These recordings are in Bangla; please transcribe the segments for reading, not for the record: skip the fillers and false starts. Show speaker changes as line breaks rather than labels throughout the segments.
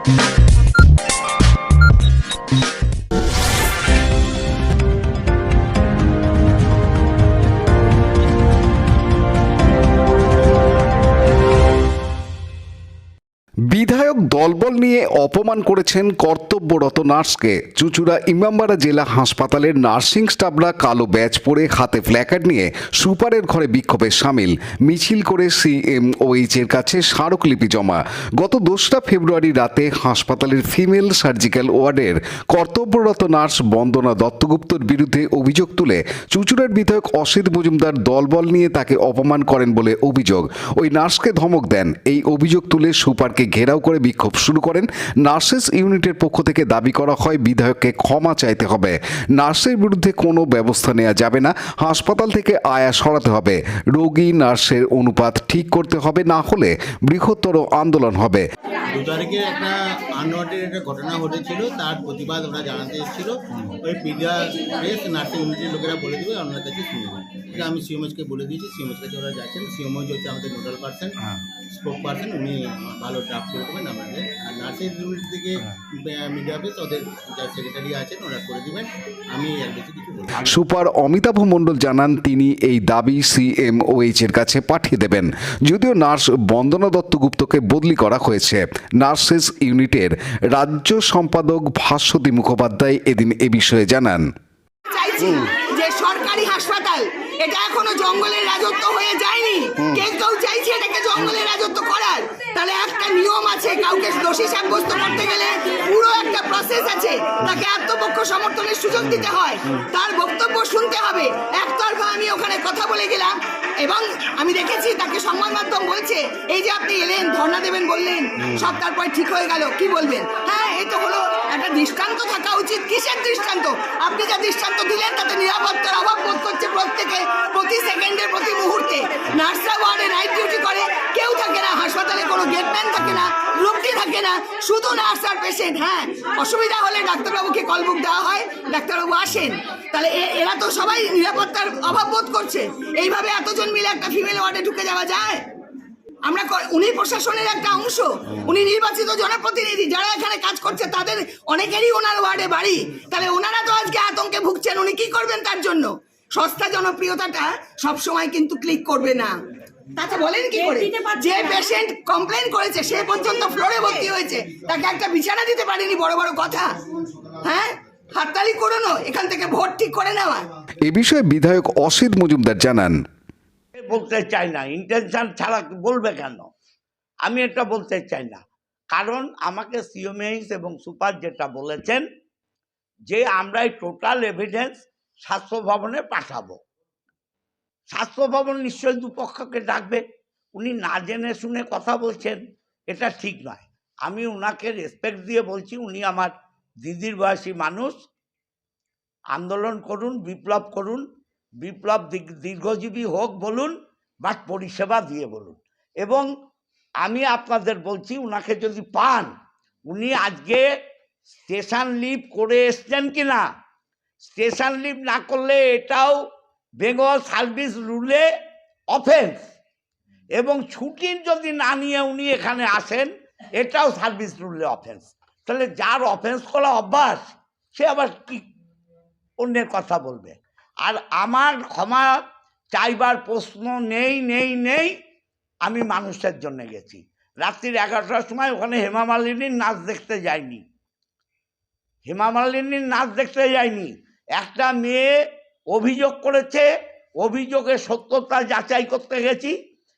বিধায়ক দলবল নিয়ে অপমান করেছেন কর্তব্যরত নার্সকে। চুঁচুড়া ইমামবাড়া জেলা হাসপাতালের নার্সিং স্টাফরা কালো ব্যাজ পরে হাতে প্ল্যাকার্ড নিয়ে সুপারের ঘরে বিক্ষোভে সামিল। মিছিল করে CMOH এর কাছে স্মারকলিপি জমা। গত 2রা ফেব্রুয়ারি রাতে হাসপাতালের ফিমেল সার্জিক্যাল ওয়ার্ডের কর্তব্যরত নার্স বন্দনা দত্তগুপ্তর বিরুদ্ধে অভিযোগ তুলে চুঁচুড়ার বিধায়ক অসিত মজুমদার দলবল নিয়ে তাকে অপমান করেন বলে অভিযোগ। ওই নার্সকে ধমক দেন। এই অভিযোগ তুলে সুপারকে ঘেরাও করে বিক্ষোভ শুরু করেন। নার্সেস ইউনিটের পক্ষ থেকে দাবি করা হয় বিধায়ককে ক্ষমা চাইতে হবে। নার্সের বিরুদ্ধে কোনো ব্যবস্থা নেওয়া যাবে না। হাসপাতাল থেকে আয়া সরাতে হবে। রোগী নার্সের অনুপাত ঠিক করতে হবে, না হলে বৃহত্তর আন্দোলন হবে।
2 তারিখে একটা আনওয়ান্টেড একটা ঘটনা ঘটেছিল, তার প্রতিবাদ ওরা জানাতে এসেছিল। ওই প্রেস নার্সিং ইউনিটের লোকেরা বলে দেবে, ওনার কাছে শুনে নেবেন। এটা আমি CMOHকে বলে দিয়েছি, CMOH কাছে ওরা যাচ্ছেন। CMOH হচ্ছে আমাদের নোডাল পার্সন, স্পোক পার্সন, উনি ভালো ড্রাফট করে দেবেন আমাদের। আর নার্সিং ইউনিট থেকে মিডিয়া অফিস ওদের যা সেক্রেটারি আছেন ওরা করে দেবেন। আমি এর বেশি কিছু বলবো না।
সুপার অমিতাভ মণ্ডল জানান তিনি এই দাবি CMOH এর কাছে পাঠিয়ে দেবেন। যদিও নার্স বন্দনা দত্তগুপ্তকে বদলি করা হয়েছে। নার্সেস ইউনিটের রাজ্য সম্পাদক ভাস্বতী মুখোপাধ্যায় এদিন এ বিষয়ে জানান,
চাইছি যে সরকারি হাসপাতাল এটা এখনো জঙ্গলের রাজত্ব হয়ে যায়নি। কেউ চাইছে এটাকে জঙ্গলের রাজত্ব করার, তাহলে একটা নিয়ম আছে। কাউকে দোষী সাব্যস্ত করতে গেলে পুরো একটা প্রসেস আছে। তাকে আত্মপক্ষ সমর্থনের সুযোগ দিতে হয়, তার বক্তব্য শুনতে হবে। একতরফা আমি ওখানে কথা বলে গেলাম এবং আমি দেখেছি তাকে সংবাদ মাধ্যম বলছে এই যে আপনি এলেন ধর্ণা দেবেন বললেন, সব তারপরে ঠিক হয়ে গেল, কি বলবেন? হ্যাঁ, এই তো হলো একটা দৃষ্টান্ত থাকা উচিত। কিসের দৃষ্টান্ত? আপনি যা দৃষ্টান্ত দিলেন তাতে নিরাপত্তার অভাব বোধ করছে প্রত্যেকে, প্রতি সেকেন্ডে প্রতি মুহূর্তে। নার্সরা ওয়ার্ডে নাইট ডিউটি করে, কেউ থাকে না হাসপাতালে, কোনো গেটম্যান থাকে না, লোকটি থাকে না, শুধু নার্স আর পেশেন্ট। হ্যাঁ, অসুবিধা হলে ডাক্তারবাবুকে কল বুক দেওয়া হয়, ডাক্তারবাবু আসেন। তাহলে এরা তো সবাই নিরাপত্তার অভাব বোধ করছে। এইভাবে এতজন মিলে একটা ফিমেল ওয়ার্ডে ঢুকে যাওয়া যায়? আমরা উনি প্রশাসনের একটা অংশ, উনি নির্বাচিত জনপ্রতিনিধি। যারা এখানে কাজ করছে তাদের অনেকেরই ওনার ওয়ার্ডে বাড়ি। তাহলে ওনারা তো আজকে আতঙ্কে ভুগছেন, উনি কি করবেন তার জন্য? সস্তা জনপ্রিয়তাটা সবসময় কিন্তু ক্লিক করবে না। তাতে বলেন কি করে? যে পেশেন্ট কমপ্লেন করেছে সে পর্যন্ত ফ্লোরে ভর্তি হয়েছে, তাকে একটা বিছানা দিতে পারেনি, বড় বড় কথা। হ্যাঁ, হাততালি করো না, এখান থেকে ভোট ঠিক করে নেওয়া।
এ বিষয়ে বিধায়ক অসিত মজুমদার জানান,
বলতে চাই না, ইন্টেনশন ছাড়া বলবে কেন? আমি এটা বলতে চাই না, কারণ আমাকে CMOH এবং সুপার যেটা বলেছেন যে আমরা এই টোটাল এভিডেন্স স্বাস্থ্য ভবনে পাঠাবো। স্বাস্থ্য ভবন নিশ্চয়ই দুপক্ষকে ডাকবে। উনি না জেনে শুনে কথা বলছেন, এটা ঠিক নয়। আমি ওনাকে রেসপেক্ট দিয়ে বলছি, উনি আমার দিদির বয়সী মানুষ। আন্দোলন করুন, বিপ্লব করুন, বিপ্লব দীর্ঘজীবী হোক বলুন, বাট পরিষেবা দিয়ে বলুন। এবং আমি আপনাদের বলছি, ওনাকে যদি পান, উনি আজকে স্টেশন লিভ করে এসছেন কিনা, স্টেশন লিভ না করলে এটাও বেঙ্গল সার্ভিস রুলে অফেন্স। এবং ছুটির যদি না নিয়ে উনি এখানে আসেন, এটাও সার্ভিস রুলে অফেন্স। তাহলে যার অফেন্স করা অভ্যাস, সে আবার কি অন্যের কথা বলবে? আর আমার ক্ষমা চাইবার প্রশ্ন নেই নেই নেই। আমি মানুষের জন্য গেছি। রাত্রির 11টার সময় ওখানে হেমা মালিনীর নাচ দেখতে যাইনি, হেমা মালিনীর নাচ দেখতে যাইনি। একটা মেয়ে অভিযোগ করেছে, অভিযোগের সত্যতা যাচাই করতে গেছি।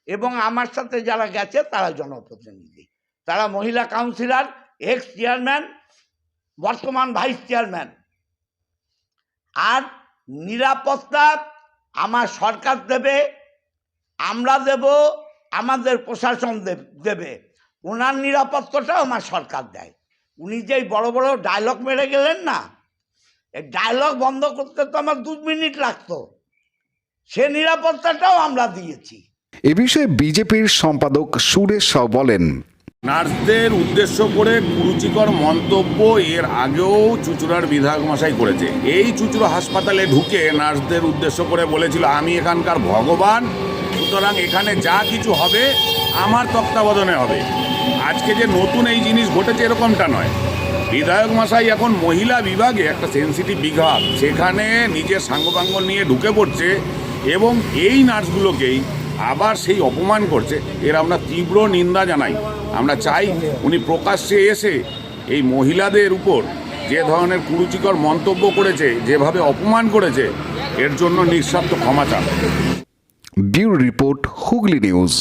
এবং আমার সাথে যারা গেছে তারা জনপ্রতিনিধি, তারা মহিলা কাউন্সিলর, এক্স চেয়ারম্যান, বর্তমান ভাইস চেয়ারম্যান। আর নিরাপত্তা আমার সরকার দেবে, আমরা দেব, আমাদের প্রশাসন দেবে। ওনার নিরাপত্তাটাও আমার সরকার দেয়। উনি যেই বড় বড় ডায়লগ মেরে গেলেন না, এই ডায়লগ বন্ধ করতে তো আমার 2 মিনিট লাগতো। সে নিরাপত্তাটাও আমরা দিয়েছি।
এ বিষয়ে বিজেপির সম্পাদক সুরেশ সাউ বলেন,
নার্সদের উদ্দেশ্য করে কুরুচিকর মন্তব্য এর আগেও চুঁচুড়ার বিধায়ক মশাই করেছে। এই চুঁচুড়া হাসপাতালে ঢুকে নার্সদের উদ্দেশ্য করে বলেছিল, আমি এখানকার ভগবান, সুতরাং এখানে যা কিছু হবে আমার তত্ত্বাবধানে হবে। আজকে যে নতুন এই জিনিস ঘটেছে এরকমটা নয়। বিধায়ক মশাই এখন মহিলা বিভাগে একটা সেন্সিটিভ বিভাগ, সেখানে নিজের সাঙ্গপাঙ্গ নিয়ে ঢুকে পড়ছে এবং এই নার্সগুলোকেই আবার সেই অপমান করছে। এর আমরা তীব্র নিন্দা জানাই। আমরা চাই উনি প্রকাশ্যে এসে এই মহিলাদের উপর যে ধরনের কুরুচিকর মন্তব্য করেছে, যেভাবে অপমান করেছে, এর জন্য নিঃস্বার্থ ক্ষমা চান।
Bureau report, Hooghly news.